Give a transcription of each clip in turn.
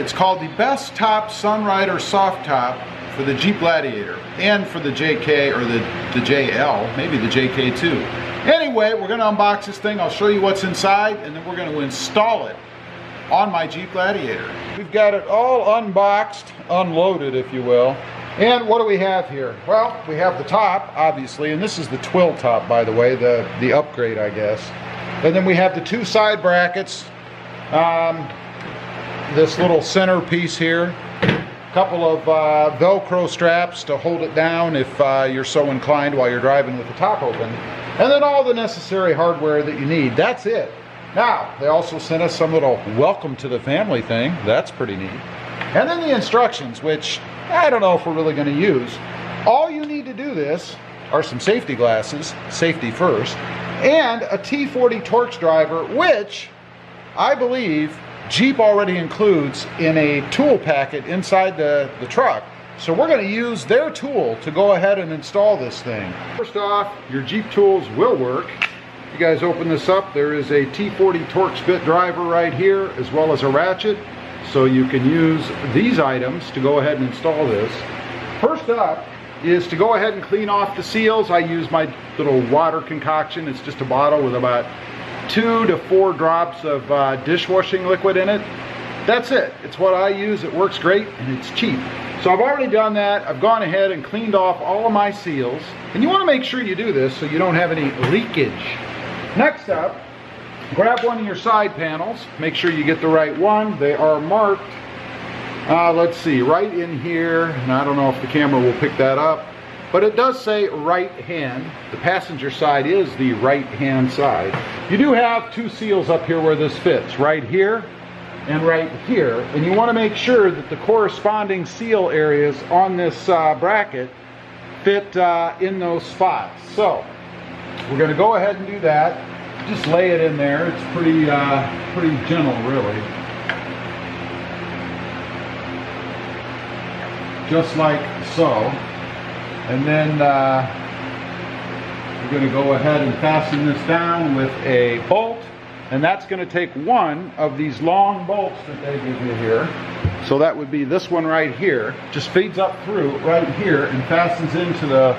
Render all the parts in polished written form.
It's called the Best Top Sunrider Soft Top for the Jeep Gladiator and for the JK or the JL, maybe the JK too. Anyway, we're going to unbox this thing. I'll show you what's inside and then we're going to install it on my Jeep Gladiator. We've got it all unboxed, unloaded if you will. And what do we have here? Well, we have the top, obviously, and this is the twill top, by the way, the upgrade, I guess. And then we have the two side brackets, this little center piece here, a couple of Velcro straps to hold it down if you're so inclined while you're driving with the top open, and then all the necessary hardware that you need. That's it. Now, they also sent us some little welcome to the family thing. That's pretty neat. And then the instructions, which I don't know if we're really going to use. All you need to do this are some safety glasses, safety first, and a T40 Torx driver, which I believe Jeep already includes in a tool packet inside the truck. So we're going to use their tool to go ahead and install this thing. First off, your Jeep tools will work. You guys open this up, there is a T40 Torx bit driver right here, as well as a ratchet. So you can use these items to go ahead and install this. First up is to go ahead and clean off the seals. I use my little water concoction. It's just a bottle with about 2 to 4 drops of dishwashing liquid in it. That's it. It's what I use. It works great and it's cheap. So I've already done that. I've gone ahead and cleaned off all of my seals. And you want to make sure you do this so you don't have any leakage. Next up, grab one of your side panels. Make sure you get the right one. They are marked, let's see, right in here. And I don't know if the camera will pick that up, but it does say right hand. The passenger side is the right hand side. You do have 2 seals up here where this fits, right here and right here. And you want to make sure that the corresponding seal areas on this bracket fit in those spots. So we're going to go ahead and do that. Just lay it in there. It's pretty gentle, really. Just like so. And then we're going to go ahead and fasten this down with a bolt. And that's going to take one of these long bolts that they give you here. So that would be this one right here. Just feeds up through right here and fastens into the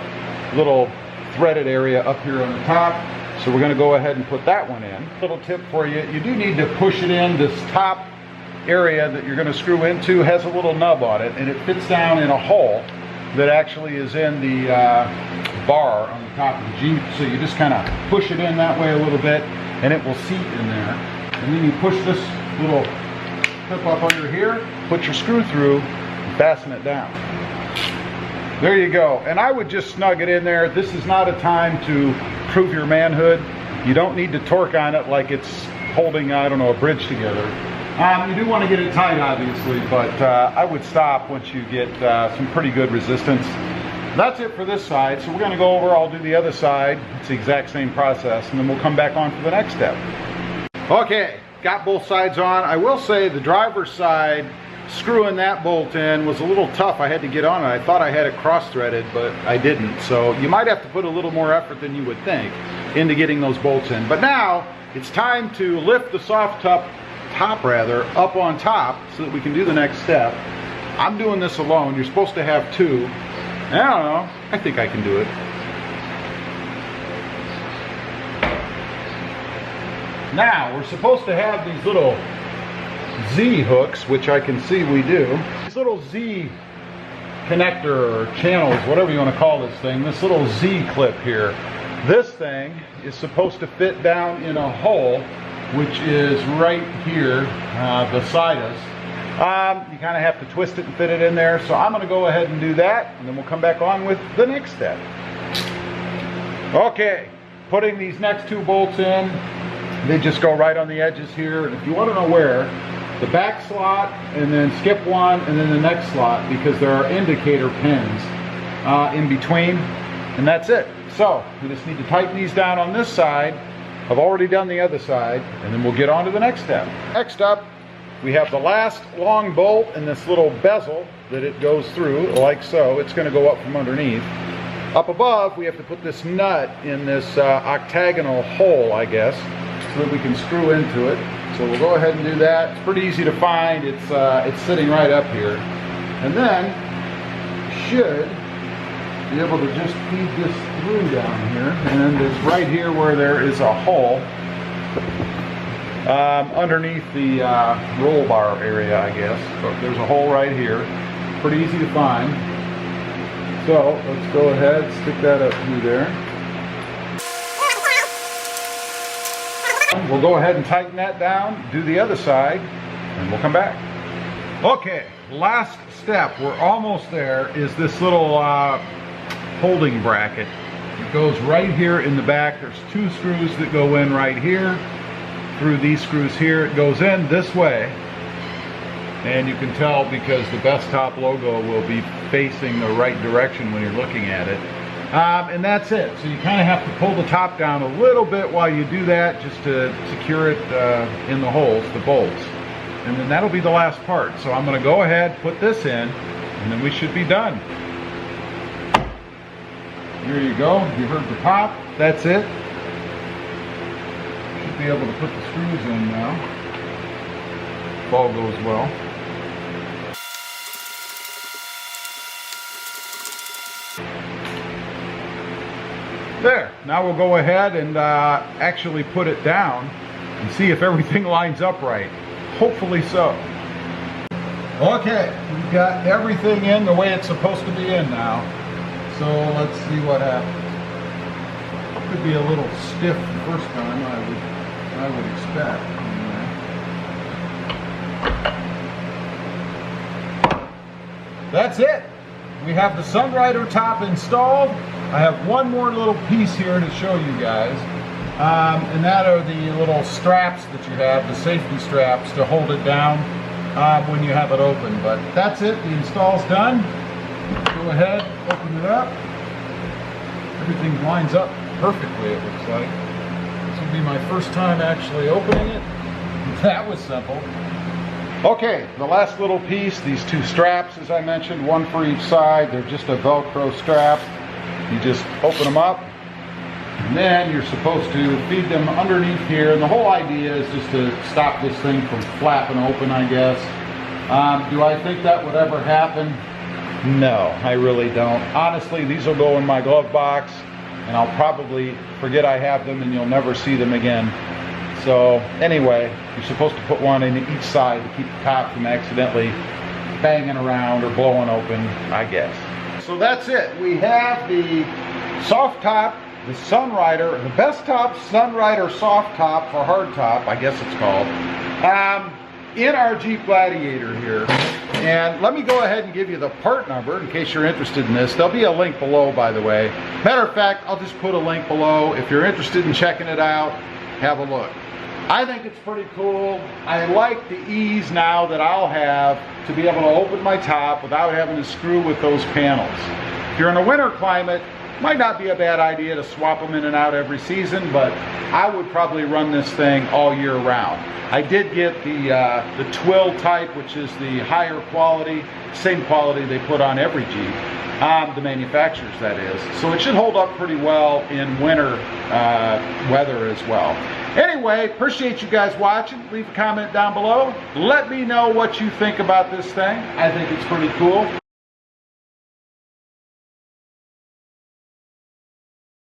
little threaded area up here on the top. So we're going to go ahead and put that one in. Little tip for you, you do need to push it in. This top area that you're going to screw into has a little nub on it, and it fits down in a hole that actually is in the bar on the top of the Jeep. So you just kind of push it in that way a little bit and it will seat in there. And then you push this little clip up under here, put your screw through, and fasten it down. There you go. And I would just snug it in there. This is not a time to prove your manhood. You don't need to torque on it like it's holding, I don't know, a bridge together. You do want to get it tight, obviously, but I would stop once you get some pretty good resistance. That's it for this side. So we're going to go over, I'll do the other side. It's the exact same process, and then we'll come back on for the next step. Okay, got both sides on. I will say the driver's side, screwing that bolt in was a little tough. I had to get on it. I thought I had it cross-threaded, but I didn't. So you might have to put a little more effort than you would think into getting those bolts in. But now it's time to lift the soft top up on top so that we can do the next step. I'm doing this alone. You're supposed to have 2. I don't know. I think I can do it. Now we're supposed to have these little Z hooks, which I can see we do. This little Z connector or channels, whatever you want to call this thing, this little Z clip here. This thing is supposed to fit down in a hole, which is right here beside us. You kind of have to twist it and fit it in there. So I'm going to go ahead and do that, and then we'll come back on with the next step. Okay, putting these next 2 bolts in. They just go right on the edges here. And if you want to know where, the back slot, and then skip one, and then the next slot, because there are indicator pins in between, and that's it. So we just need to tighten these down on this side. I've already done the other side, and then we'll get on to the next step. Next up, we have the last long bolt and this little bezel that it goes through, like so. It's going to go up from underneath. Up above, we have to put this nut in this octagonal hole, I guess, so that we can screw into it. So we'll go ahead and do that. It's pretty easy to find. It's sitting right up here. And then you should be able to just feed this through down here. And it's right here where there is a hole underneath the roll bar area, I guess. So there's a hole right here. Pretty easy to find. So let's go ahead, stick that up through there. We'll go ahead and tighten that down, do the other side, and we'll come back. Okay, last step, we're almost there, is this little holding bracket. It goes right here in the back. There's two screws that go in right here. Through these screws here, it goes in this way. And you can tell because the Best Top logo will be facing the right direction when you're looking at it. And that's it. So you kind of have to pull the top down a little bit while you do that, just to secure it in the holes, the bolts. And then that'll be the last part. So I'm going to go ahead, put this in, and then we should be done. Here you go. You heard the pop. That's it. Should be able to put the screws in now, if all goes well. There, now we'll go ahead and actually put it down and see if everything lines up right. Hopefully so. Okay, we've got everything in the way it's supposed to be in now. So let's see what happens. Could be a little stiff the first time, I would expect. That's it. We have the Sunrider top installed. I have one more little piece here to show you guys, and that are the little straps that you have, the safety straps to hold it down when you have it open. But that's it, the install's done. Go ahead, open it up. Everything lines up perfectly, it looks like. This will be my first time actually opening it. That was simple. Okay, the last little piece, these two straps, as I mentioned, one for each side. They're just a Velcro strap. You just open them up, and then you're supposed to feed them underneath here. And the whole idea is just to stop this thing from flapping open, I guess. Do I think that would ever happen? No, I really don't. Honestly, these will go in my glove box, and I'll probably forget I have them, and you'll never see them again. So anyway, you're supposed to put one in each side to keep the top from accidentally banging around or blowing open, I guess. So that's it. We have the soft top, the Sunrider, the Best Top Sunrider soft top for hard top, I guess it's called, in our Jeep Gladiator here. And let me go ahead and give you the part number in case you're interested in this. There'll be a link below, by the way. Matter of fact, I'll just put a link below. If you're interested in checking it out, have a look. I think it's pretty cool. I like the ease now that I'll have to be able to open my top without having to screw with those panels. If you're in a winter climate, it might not be a bad idea to swap them in and out every season, but I would probably run this thing all year round. I did get the twill type, which is the higher quality, same quality they put on every Jeep, the manufacturers that is. So it should hold up pretty well in winter weather as well. Anyway, appreciate you guys watching. Leave a comment down below. Let me know what you think about this thing. I think it's pretty cool.